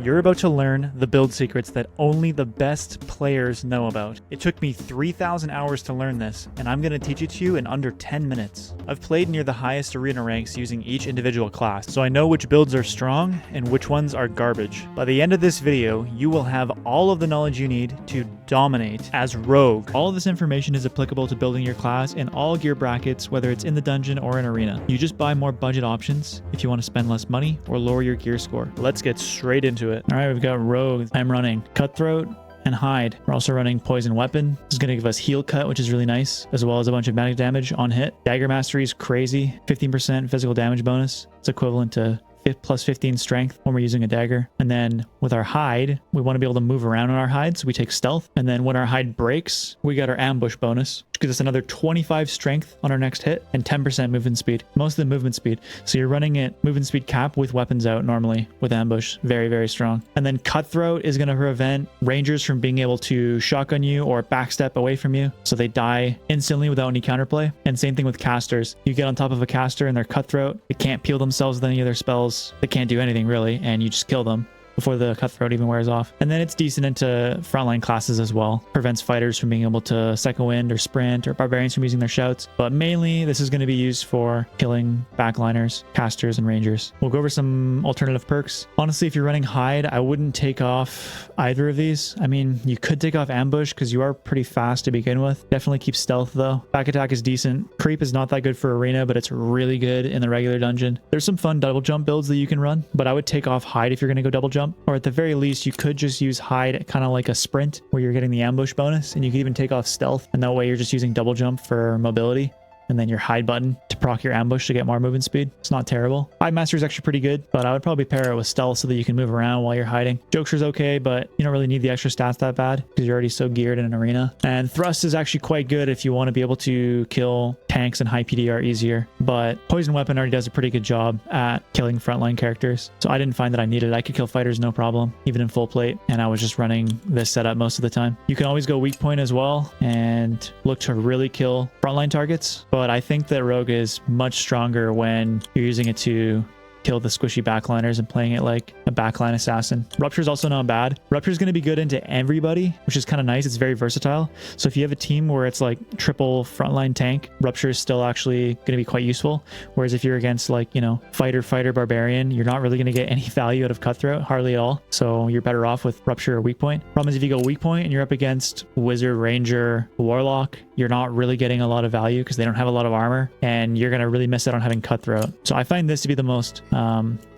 You're about to learn the build secrets that only the best players know about. It took me 3,000 hours to learn this, and I'm going to teach it to you in under 10 minutes. I've played near the highest arena ranks using each individual class, so I know which builds are strong and which ones are garbage. By the end of this video, you will have all of the knowledge you need to dominate as Rogue. All of this information is applicable to building your class in all gear brackets, whether it's in the dungeon or in arena. You just buy more budget options if you want to spend less money or lower your gear score. Let's get straight into it. All right, we've got Rogue. I'm running Cutthroat and Hide. We're also running Poison Weapon. This is going to give us heal cut, which is really nice, as well as a bunch of magic damage on hit. Dagger Mastery is crazy. 15% physical damage bonus. It's equivalent to plus 15 strength when we're using a dagger. And then with our hide, we want to be able to move around on our hide, so we take stealth. And then when our hide breaks, we got our ambush bonus, which gives us another 25 strength on our next hit and 10% movement speed. Most of the movement speed. So you're running it movement speed cap with weapons out normally with ambush. Very, very strong. And then Cutthroat is going to prevent rangers from being able to shotgun you or backstep away from you, so they die instantly without any counterplay. And same thing with casters. You get on top of a caster and they're Cutthroat. They can't peel themselves with any of their spells. They can't do anything really, and you just kill them before the Cutthroat even wears off. And then it's decent into frontline classes as well. Prevents fighters from being able to second wind or sprint, or barbarians from using their shouts. But mainly this is going to be used for killing backliners, casters, and rangers. We'll go over some alternative perks. Honestly, if you're running Hide, I wouldn't take off either of these. I mean, you could take off Ambush because you are pretty fast to begin with. Definitely keep Stealth though. Back attack is decent. Creep is not that good for arena, but it's really good in the regular dungeon. There's some fun double jump builds that you can run, but I would take off Hide if you're going to go double jump. Or at the very least, you could just use Hide kind of like a sprint where you're getting the ambush bonus, and you could even take off stealth, and that way you're just using double jump for mobility, and then your hide button to proc your ambush to get more movement speed. It's not terrible. Hide Master is actually pretty good, but I would probably pair it with stealth so that you can move around while you're hiding. Jokester's okay, but you don't really need the extra stats that bad because you're already so geared in an arena. And Thrust is actually quite good if you want to be able to kill tanks and high PDR easier, but Poison Weapon already does a pretty good job at killing frontline characters, so I didn't find that I needed it. I could kill fighters no problem, even in full plate, and I was just running this setup most of the time. You can always go weak point as well and look to really kill frontline targets, but I think that Rogue is much stronger when you're using it to kill the squishy backliners and playing it like a backline assassin. Rupture is also not bad. Rupture is going to be good into everybody, which is kind of nice. It's very versatile. So if you have a team where it's like triple frontline tank, Rupture is still actually going to be quite useful. Whereas if you're against like, you know, fighter, barbarian, you're not really going to get any value out of Cutthroat, hardly at all. So you're better off with Rupture or weak point. Problem is if you go weak point and you're up against Wizard, Ranger, Warlock, you're not really getting a lot of value because they don't have a lot of armor, and you're going to really miss out on having Cutthroat. So I find this to be the most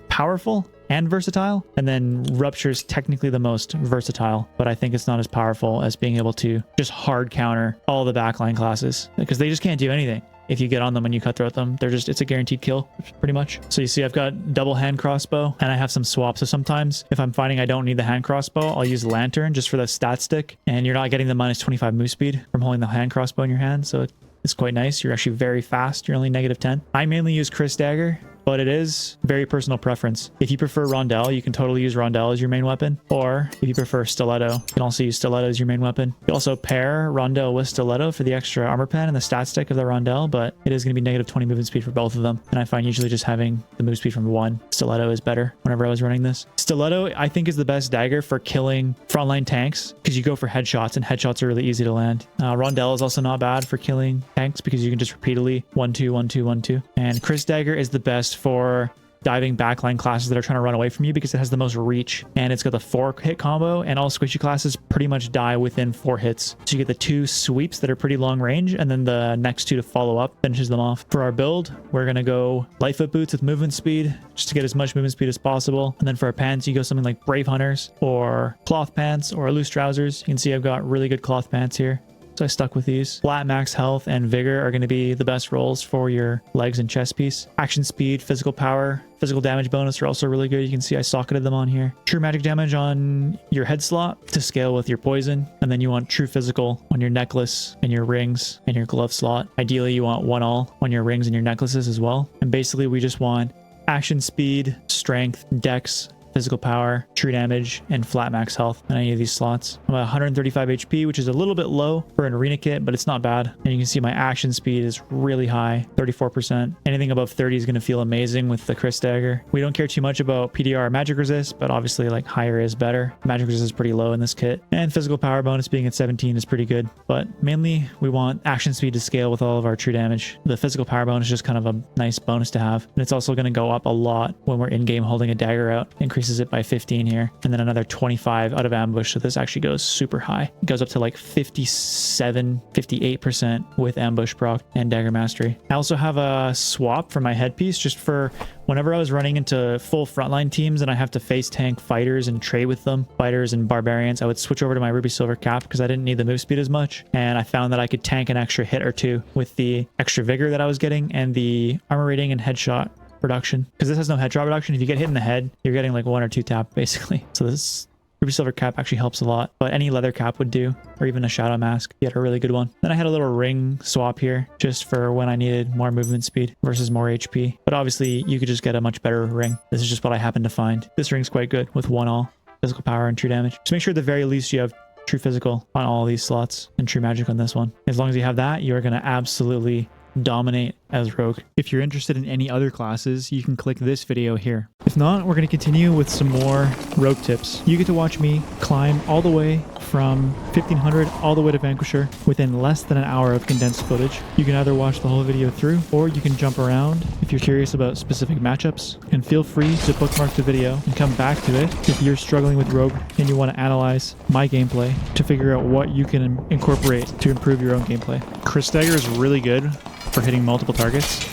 powerful and versatile, and then Rupture is technically the most versatile, but I think it's not as powerful as being able to just hard counter all the backline classes, because they just can't do anything. If you get on them and you Cutthroat them, they're just, it's a guaranteed kill pretty much. So you see I've got double hand crossbow and I have some swaps. So sometimes if I'm finding I don't need the hand crossbow, I'll use Lantern just for the stat stick, and you're not getting the minus 25 move speed from holding the hand crossbow in your hand. So it's quite nice. You're actually very fast. You're only negative 10. I mainly use Chris Dagger, but it is very personal preference. If you prefer Rondell, you can totally use Rondell as your main weapon. Or if you prefer Stiletto, you can also use Stiletto as your main weapon. You can also pair Rondell with Stiletto for the extra armor pen and the stat stick of the Rondell, but it is going to be negative 20 movement speed for both of them. And I find usually just having the move speed from one Stiletto is better whenever I was running this. Stiletto, I think, is the best dagger for killing frontline tanks because you go for headshots, and headshots are really easy to land. Rondell is also not bad for killing tanks because you can just repeatedly 1-2, 1-2, 1-2. And Chris Dagger is the best for diving backline classes that are trying to run away from you because it has the most reach, and it's got the 4-hit combo, and all squishy classes pretty much die within 4 hits. So you get the 2 sweeps that are pretty long range, and then the next 2 to follow up finishes them off. For our build, we're going to go Lightfoot boots with movement speed just to get as much movement speed as possible. And then for our pants, you go something like Brave Hunters or cloth pants or loose trousers. You can see I've got really good cloth pants here, so I stuck with these. Flat max health and vigor are going to be the best rolls for your legs and chest piece. Action speed, physical power, physical damage bonus are also really good. You can see I socketed them on here. True magic damage on your head slot to scale with your poison. And then you want true physical on your necklace and your rings and your glove slot. Ideally, you want 1-all on your rings and your necklaces as well. And basically, we just want action speed, strength, dex, physical power, true damage, and flat max health in any of these slots. I'm at 135 HP, which is a little bit low for an arena kit, but it's not bad. And you can see my action speed is really high, 34%. Anything above 30 is going to feel amazing with the Chris Dagger. We don't care too much about PDR or magic resist, but obviously like higher is better. Magic resist is pretty low in this kit, and physical power bonus being at 17 is pretty good, but mainly we want action speed to scale with all of our true damage. The physical power bonus is just kind of a nice bonus to have, and it's also going to go up a lot when we're in game holding a dagger out. Increases it by 15 here, and then another 25 out of ambush, so this actually goes super high. It goes up to like 57 58% with ambush proc and dagger mastery. I also have a swap for my headpiece just for whenever I was running into full frontline teams and I have to face tank fighters and trade with them, fighters and barbarians, I would switch over to my ruby silver cap because I didn't need the move speed as much, and I found that I could tank an extra hit or two with the extra vigor that I was getting and the armor rating and headshot reduction. Because this has no headshot reduction, if you get hit in the head, you're getting like 1 or 2 tap basically. So this ruby silver cap actually helps a lot, but any leather cap would do, or even a shadow mask. You had a really good one. Then I had a little ring swap here just for when I needed more movement speed versus more HP, but obviously you could just get a much better ring. This is just what I happened to find. This ring's quite good with 1 all physical power and true damage. Just make sure at the very least you have true physical on all these slots and true magic on this one. As long as you have that, you're going to absolutely dominate as rogue. If you're interested in any other classes, you can click this video here. If not, we're going to continue with some more rogue tips. You get to watch me climb all the way from 1500 all the way to Vanquisher within less than an hour of condensed footage. You can either watch the whole video through, or you can jump around if you're curious about specific matchups, and feel free to bookmark the video and come back to it if you're struggling with rogue and you want to analyze my gameplay to figure out what you can incorporate to improve your own gameplay. Chris Dagger is really good for hitting multiple targets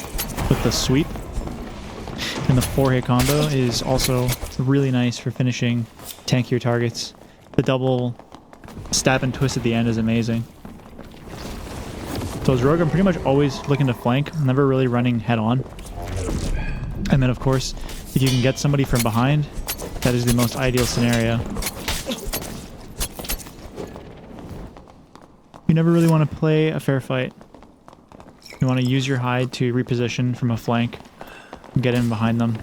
with the sweep, and the 4-hit combo is also really nice for finishing tankier targets. The double stab and twist at the end is amazing. So as rogue, I'm pretty much always looking to flank, never really running head on. And then of course, if you can get somebody from behind, that is the most ideal scenario. You never really want to play a fair fight. You want to use your hide to reposition from a flank and get in behind them.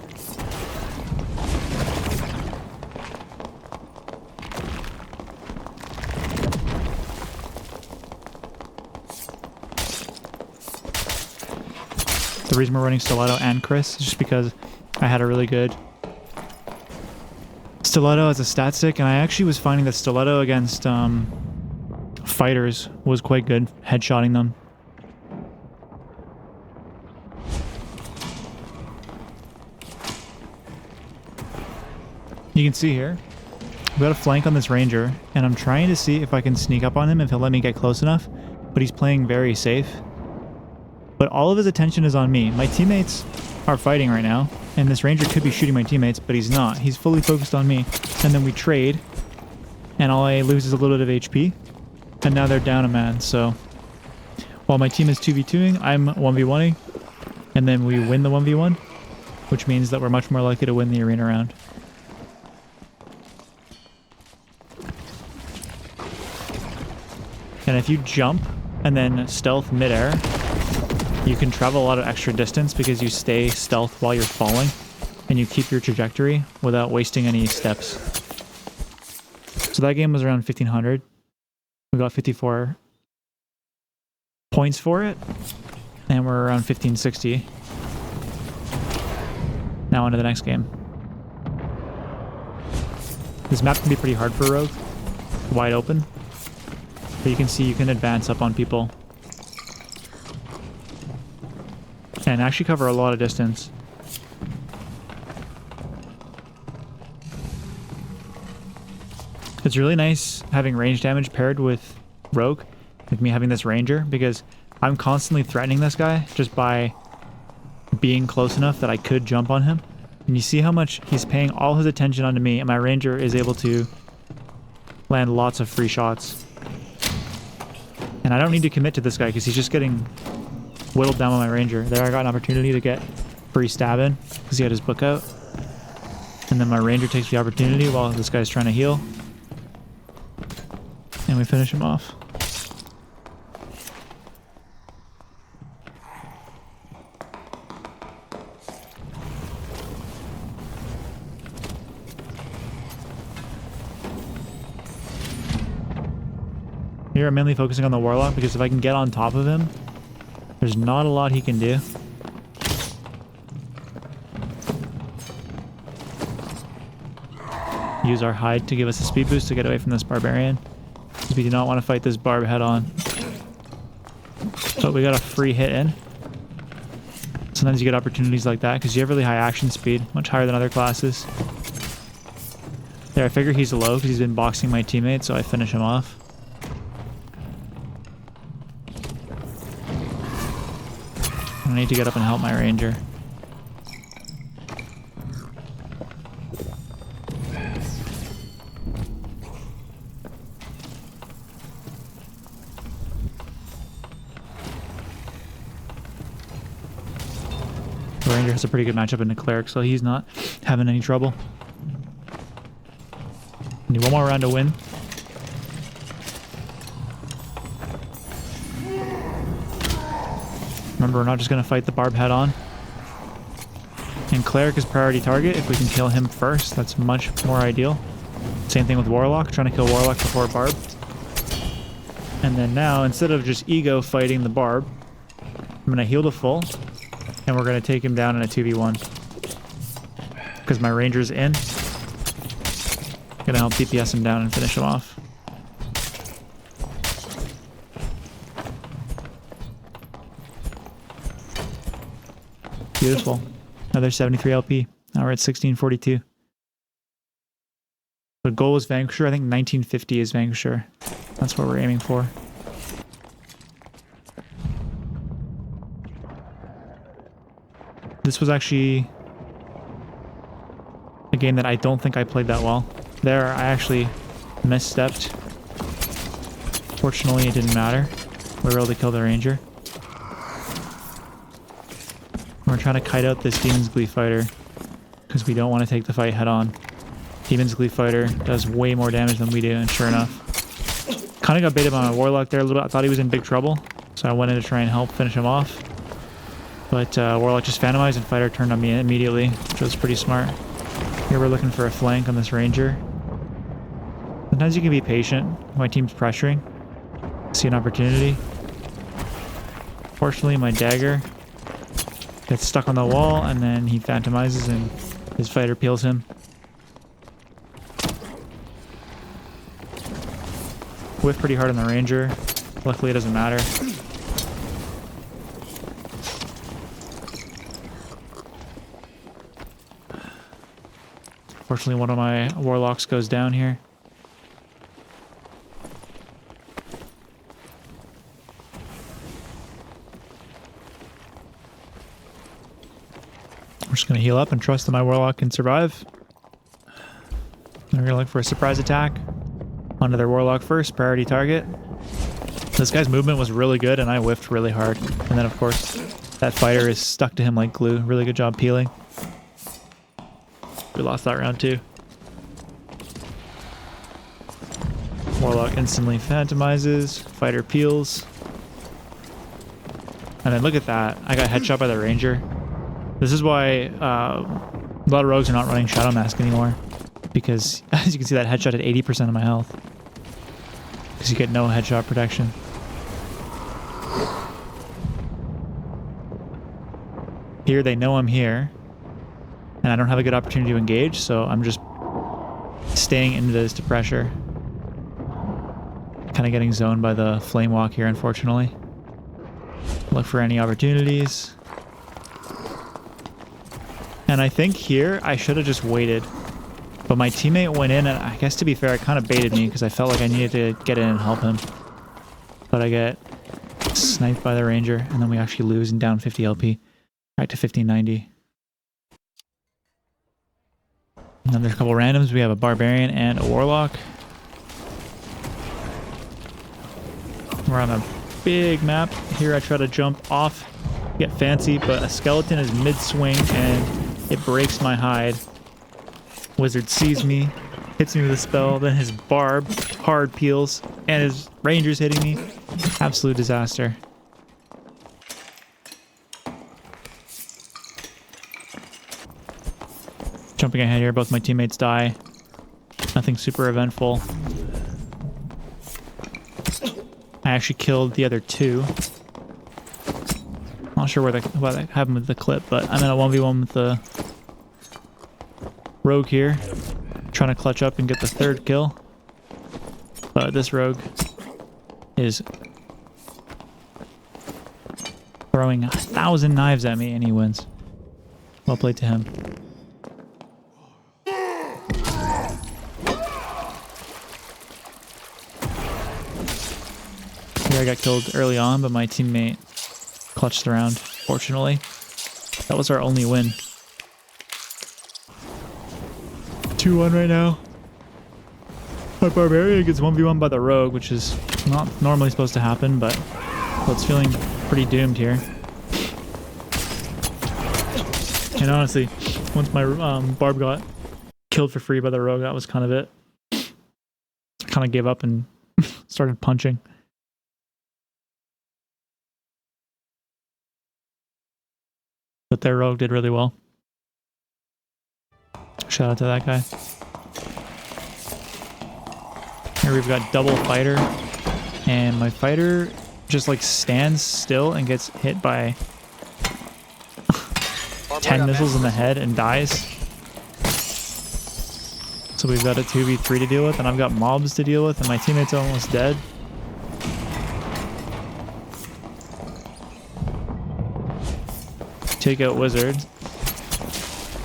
The reason we're running Stiletto and Chris is just because I had a really good Stiletto as a stat stick, and I actually was finding that Stiletto against fighters was quite good, headshotting them. You can see here, we got a flank on this ranger, and I'm trying to see if I can sneak up on him if he'll let me get close enough, but he's playing very safe. But all of his attention is on me. My teammates are fighting right now, and this ranger could be shooting my teammates, but he's not. He's fully focused on me, and then we trade, and all I lose is a little bit of HP, and now they're down a man. So while my team is 2v2ing, I'm 1v1ing, and then we win the 1v1, which means that we're much more likely to win the arena round. And if you jump and then stealth midair, you can travel a lot of extra distance because you stay stealth while you're falling and you keep your trajectory without wasting any steps. So that game was around 1500. We got 54 points for it, and we're around 1560. Now on to the next game. This map can be pretty hard for Rogue, wide open. But you can see you can advance up on people and actually cover a lot of distance. It's really nice having range damage paired with Rogue, with me having this ranger, because I'm constantly threatening this guy just by being close enough that I could jump on him. And you see how much he's paying all his attention onto me, and my ranger is able to land lots of free shots. And I don't need to commit to this guy because he's just getting whittled down by my ranger. There I got an opportunity to get free stab in because he had his book out. And then my ranger takes the opportunity while this guy's trying to heal. And we finish him off. Here I'm mainly focusing on the Warlock because if I can get on top of him, there's not a lot he can do. Use our hide to give us a speed boost to get away from this barbarian. We do not want to fight this barb head on. But we got a free hit in. Sometimes you get opportunities like that because you have really high action speed, much higher than other classes. There, I figure he's low because he's been boxing my teammate, so I finish him off. I need to get up and help my ranger. The ranger has a pretty good matchup in the cleric, so he's not having any trouble. Need one more round to win. Remember, we're not just going to fight the barb head on. And cleric is priority target. If we can kill him first, that's much more ideal. Same thing with warlock, trying to kill warlock before barb. And then now, instead of just ego fighting the barb, I'm going to heal to full. And we're going to take him down in a 2v1. Because my ranger's in. Gonna help DPS him down and finish him off. Beautiful. Another 73 LP. Now we're at 1642. The goal is Vanquisher. I think 1950 is Vanquisher. That's what we're aiming for. This was actually a game that I don't think I played that well. There, I actually misstepped. Fortunately, it didn't matter. We were able to kill the ranger. We're trying to kite out this Demon's Glee fighter because we don't want to take the fight head on. Demon's Glee fighter does way more damage than we do, and sure enough. Kind of got baited by my warlock there a little bit. I thought he was in big trouble, so I went in to try and help finish him off. But warlock just phantomized and fighter turned on me immediately, which was pretty smart. Here we're looking for a flank on this ranger. Sometimes you can be patient. My team's pressuring. See an opportunity. Fortunately, my dagger gets stuck on the wall, and then he phantomizes and his fighter peels him. Whiff pretty hard on the ranger. Luckily, it doesn't matter. Fortunately, one of my warlocks goes down here. We're just going to heal up and trust that my warlock can survive. We're going to look for a surprise attack. Onto their warlock first, priority target. This guy's movement was really good and I whiffed really hard. And then of course, that fighter is stuck to him like glue. Really good job peeling. We lost that round too. Warlock instantly phantomizes, fighter peels. And then look at that, I got headshot by the ranger. This is why a lot of rogues are not running Shadow Mask anymore. Because, as you can see, that headshot at 80% of my health. Because you get no headshot protection. Here, they know I'm here. And I don't have a good opportunity to engage, so I'm just staying into this to pressure. Kind of getting zoned by the flame walk here, unfortunately. Look for any opportunities. And I think here, I should have just waited. But my teammate went in, and I guess to be fair, it kind of baited me because I felt like I needed to get in and help him. But I get sniped by the ranger, and then we actually lose and down 50 LP. Back to 1590. And then there's a couple randoms. We have a barbarian and a warlock. We're on a big map. Here I try to jump off, get fancy, but a skeleton is mid-swing, and it breaks my hide. Wizard sees me, hits me with a spell, then his barb hard peels, and his ranger's hitting me. Absolute disaster. Jumping ahead here, both my teammates die. Nothing super eventful. I actually killed the other two. Not sure what happened with the clip, but I'm in a 1v1 with the rogue here. Trying to clutch up and get the third kill. But this rogue is throwing 1,000 knives at me and he wins. Well played to him. Here I got killed early on, but my teammate clutched around, fortunately. That was our only win. 2-1 right now. My barbarian gets 1v1 by the rogue, which is not normally supposed to happen, but it's feeling pretty doomed here. And honestly, once my barb got killed for free by the rogue, that was kind of it. I kind of gave up and started punching. But their rogue did really well. Shout out to that guy. Here we've got double fighter. And my fighter just like stands still and gets hit by 10 missiles in the head and dies. So we've got a 2v3 to deal with, and I've got mobs to deal with, and my teammate's almost dead. Take out wizard.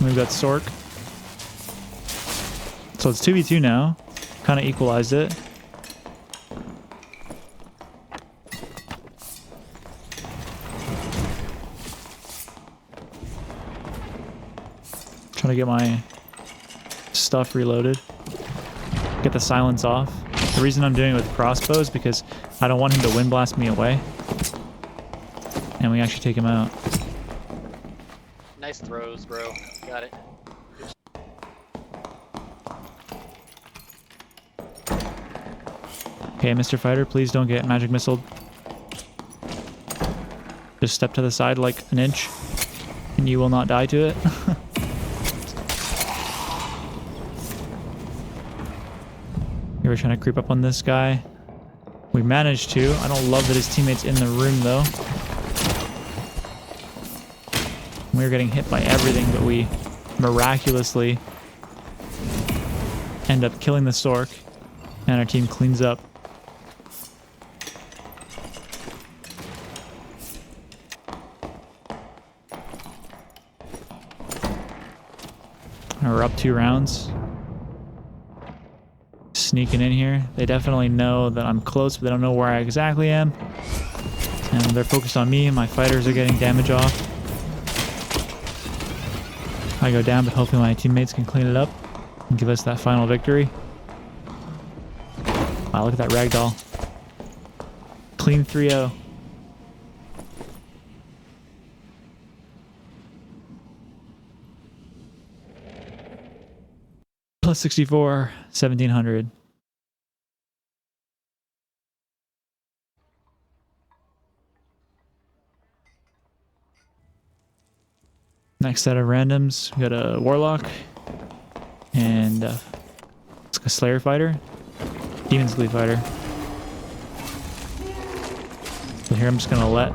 We've got Sork. So it's 2v2 now. Kind of equalized it. Trying to get my stuff reloaded. Get the silence off. The reason I'm doing it with crossbow is because I don't want him to wind blast me away. And we actually take him out. Nice throws, bro. Got it. Okay, Mr. Fighter, please don't get magic missiled. Just step to the side like an inch, and you will not die to it. Here we're trying to creep up on this guy. We managed to. I don't love that his teammate's in the room, though. We're getting hit by everything, but we miraculously end up killing the Sork, and our team cleans up. We're up 2 rounds. Sneaking in here. They definitely know that I'm close, but they don't know where I exactly am. And they're focused on me, and my fighters are getting damage off. I go down, but hopefully my teammates can clean it up and give us that final victory. Wow, look at that ragdoll. Clean 3-0. Plus 64, 1700. Next set of randoms, we got a Warlock and it's a Slayer Fighter, Demon's Glee Fighter. So here I'm just gonna let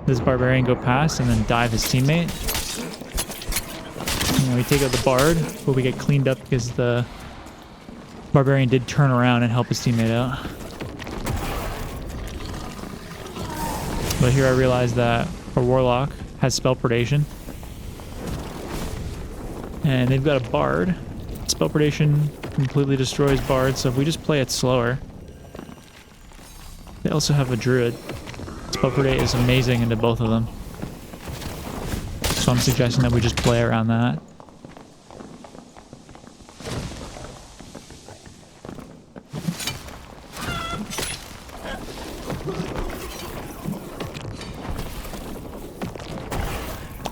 this Barbarian go past and then dive his teammate. And we take out the Bard, but we get cleaned up because the Barbarian did turn around and help his teammate out. But here I realized that our Warlock has Spell Predation. And they've got a Bard. Spell Predation completely destroys Bard, so if we just play it slower. They also have a Druid. Spell Predate is amazing into both of them. So I'm suggesting that we just play around that.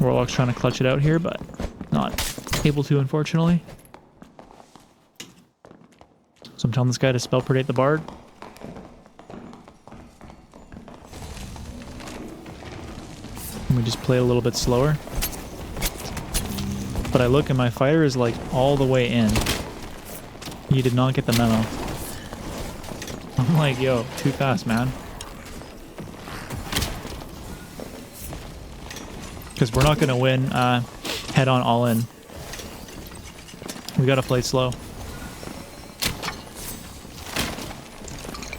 Warlock's trying to clutch it out here, but not able to, unfortunately. So I'm telling this guy to Spell Predate the Bard. And we just play a little bit slower. But I look and my fighter is like all the way in. He did not get the memo. I'm like, yo, too fast, man. Because we're not going to win head on all in. We got to play slow.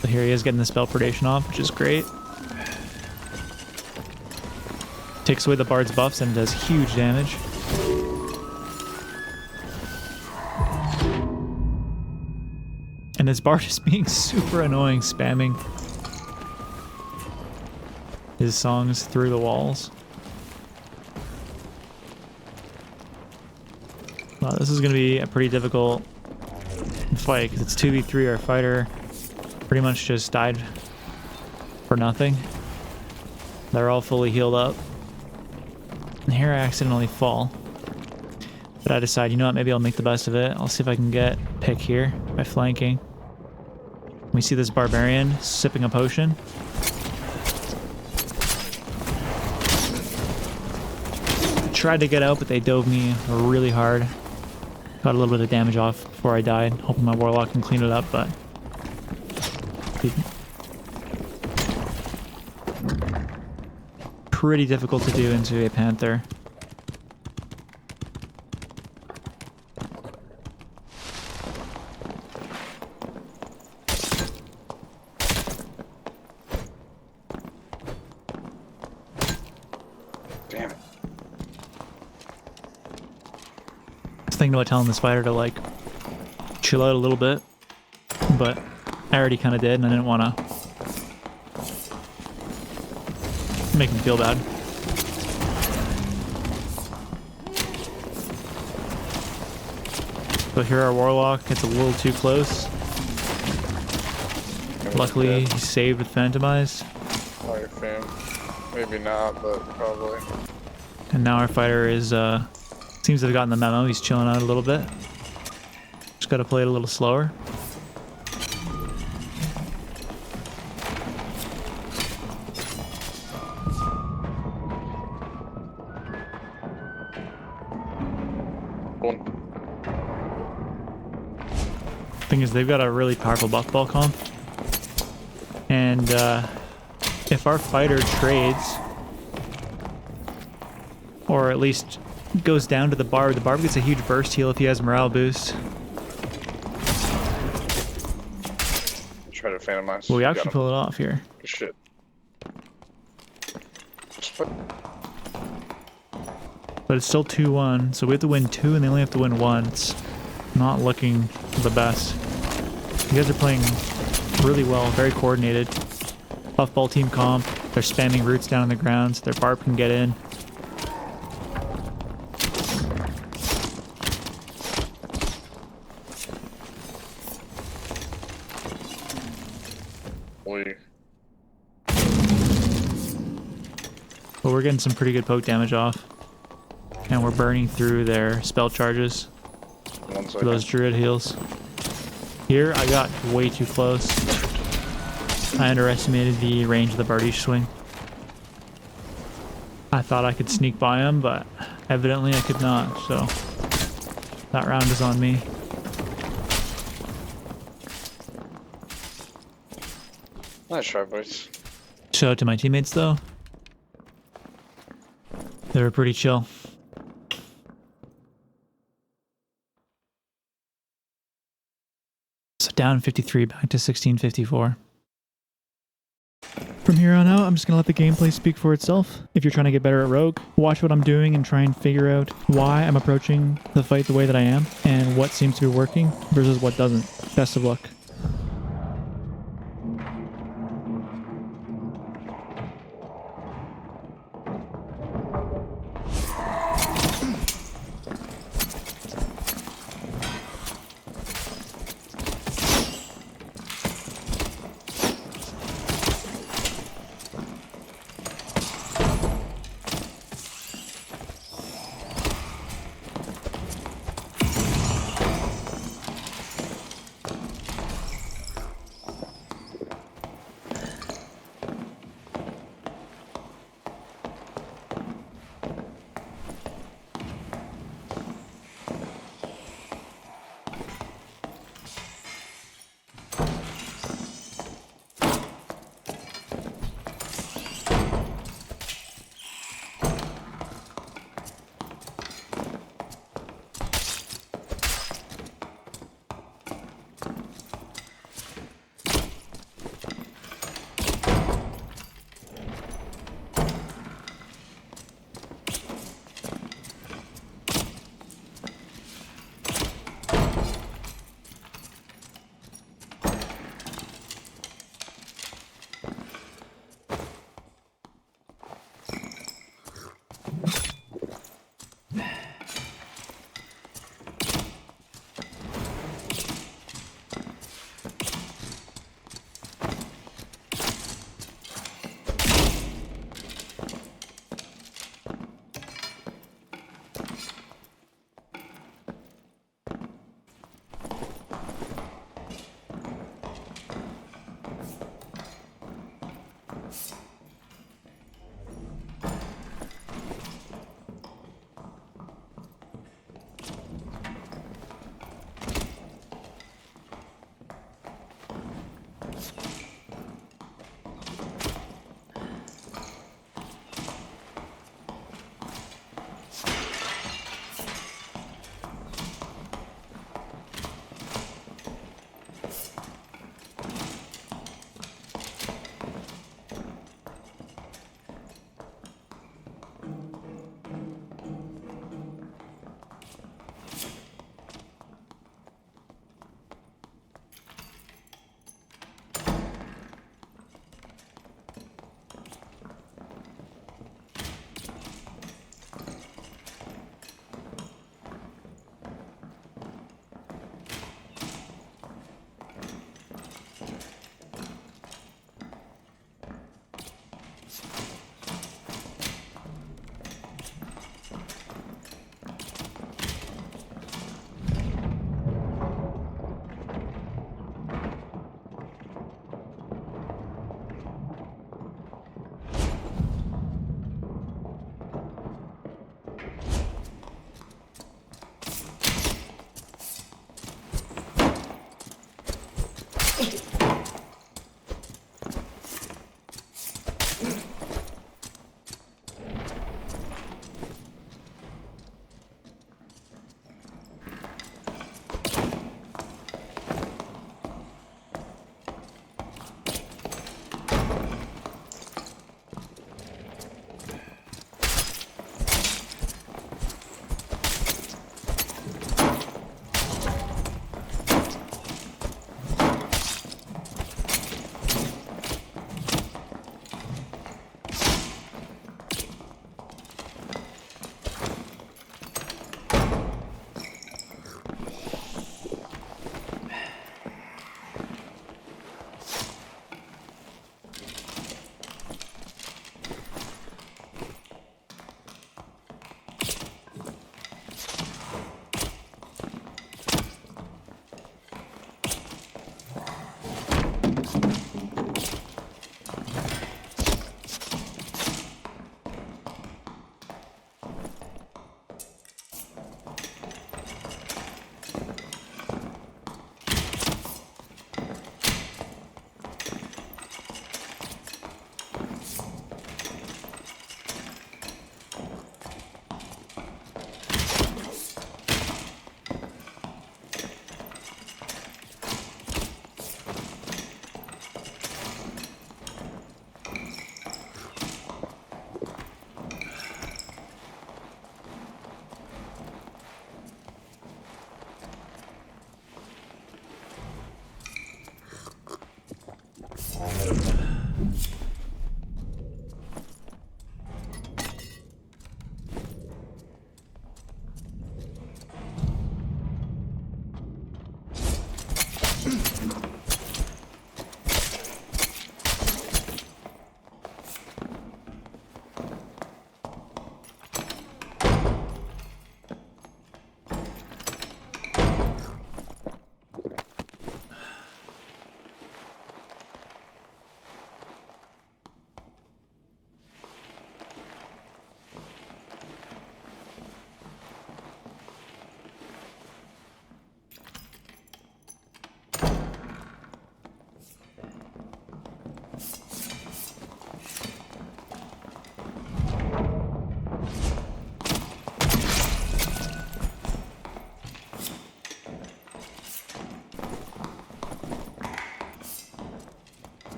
So here he is getting the spell predation off, which is great. Takes away the bard's buffs and does huge damage. And this bard is being super annoying, spamming his songs through the walls. Wow, this is going to be a pretty difficult fight because it's 2v3. Our fighter pretty much just died for nothing. They're all fully healed up. And here I accidentally fall. But I decide, you know what, maybe I'll make the best of it. I'll see if I can get pick here by flanking. We see this barbarian sipping a potion. I tried to get out, but they dove me really hard. Got a little bit of damage off before I died, hoping my warlock can clean it up, but... pretty difficult to do into a panther. Damn it. I was thinking about telling this fighter to like chill out a little bit, but I already kind of did and I didn't want to make him feel bad. So here our warlock gets a little too close. Luckily he's saved with Phantomize. Probably fam. Maybe not, but probably. And now our fighter is seems to have gotten the memo. He's chilling out a little bit. Just gotta play it a little slower. Thing is, they've got a really powerful buff ball comp, and if our fighter trades, or at least goes down to the bard gets a huge burst heal if he has morale boost. Try to phantomize. Well, we actually pull it off here. Good shit. But it's still 2-1, so we have to win 2 and they only have to win 1. It's not looking the best. You guys are playing really well, very coordinated. Puffball team comp, they're spamming roots down on the ground so their barb can get in. But we're getting some pretty good poke damage off. And we're burning through their spell charges for those druid heals. Here, I got way too close. I underestimated the range of the Bardiche swing. I thought I could sneak by him, but evidently I could not, so that round is on me. Nice try, boys. Shout out to my teammates, though. They were pretty chill. So down 53, back to 1654. From here on out, I'm just going to let the gameplay speak for itself. If you're trying to get better at Rogue, watch what I'm doing and try and figure out why I'm approaching the fight the way that I am and what seems to be working versus what doesn't. Best of luck.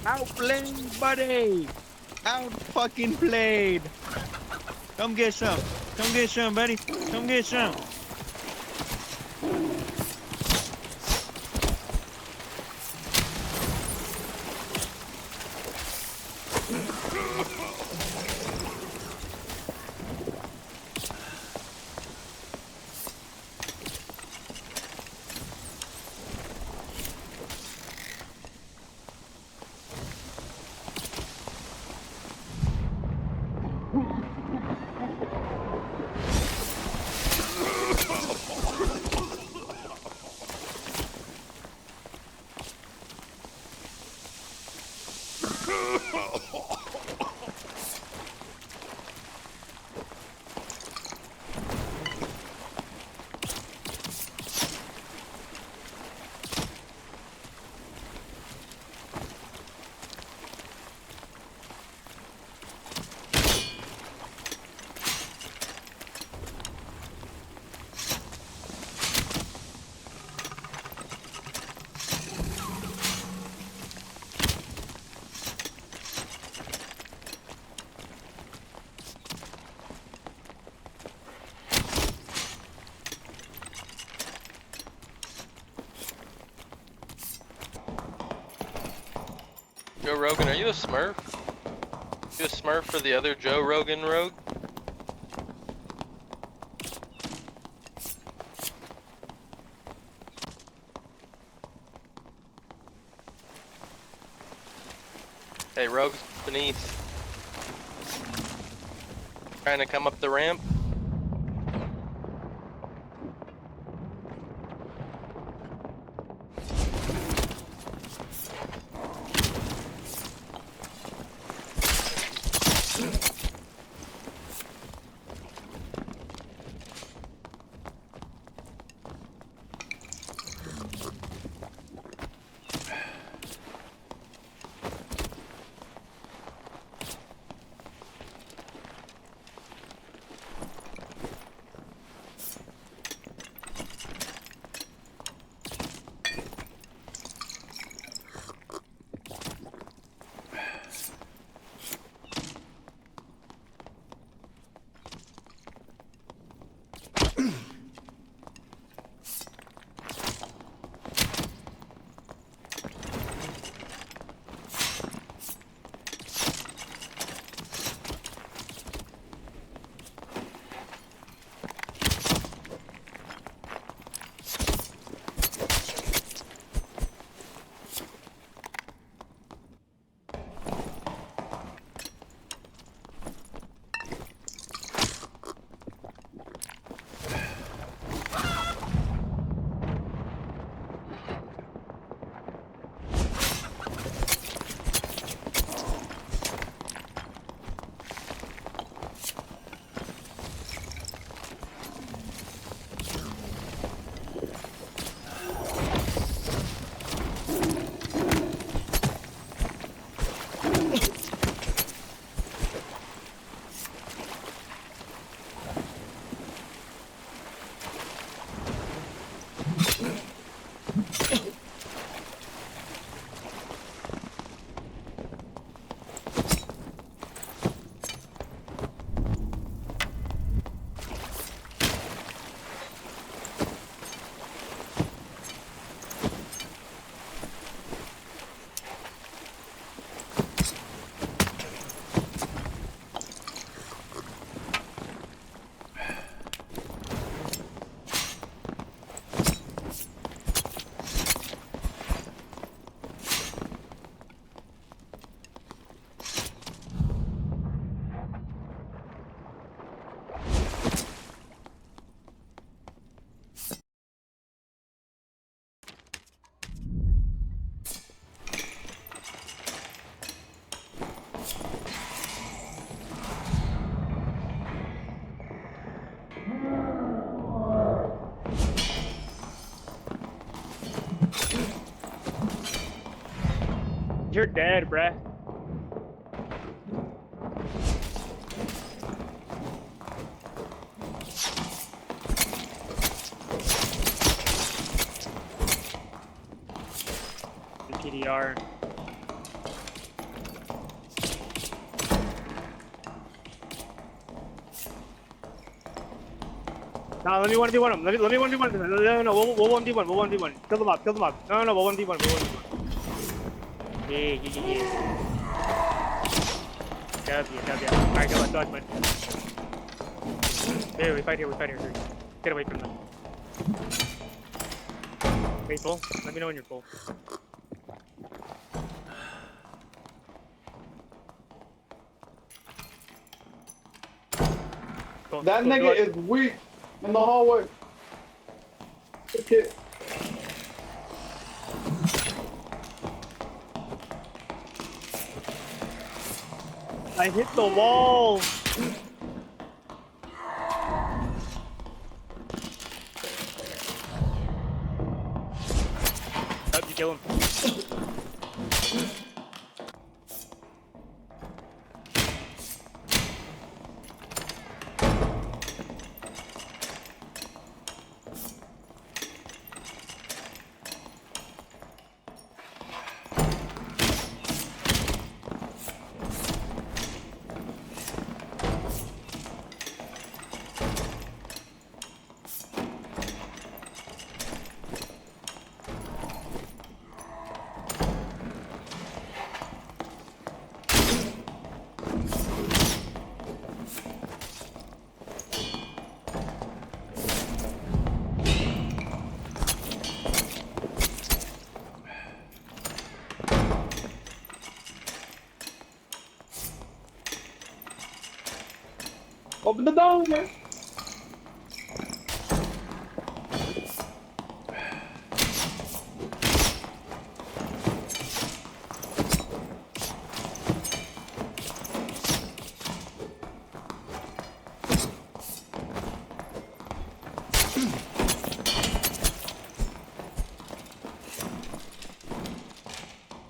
Outplayed, buddy. Out fucking played. Come get some. Come get some, buddy. Come get some. Joe Rogan, are you a Smurf? You a Smurf for the other Joe Rogan rogue? Hey, rogues beneath. Trying to come up the ramp. You're dead, bruh. PDR. Nah, let me 1v1 him. Let me 1v1 him. No, we'll 1v1. We'll 1v1. Kill them up. Kill them up. No, we'll 1v1. We'll 1v1. Yeah. W. Alright, go on, man. Here, we fight here. Here. Get away from them. Are you full? Let me know when you're full. Cool. That Cool, nigga go is weak in the hallway. Okay. I hit the wall. How'd you kill him? Open the door, man.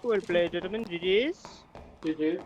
Well played, gentlemen. GG's. GG.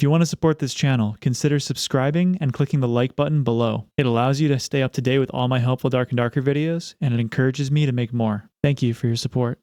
If you want to support this channel, consider subscribing and clicking the like button below. It allows you to stay up to date with all my helpful Dark and Darker videos, and it encourages me to make more. Thank you for your support.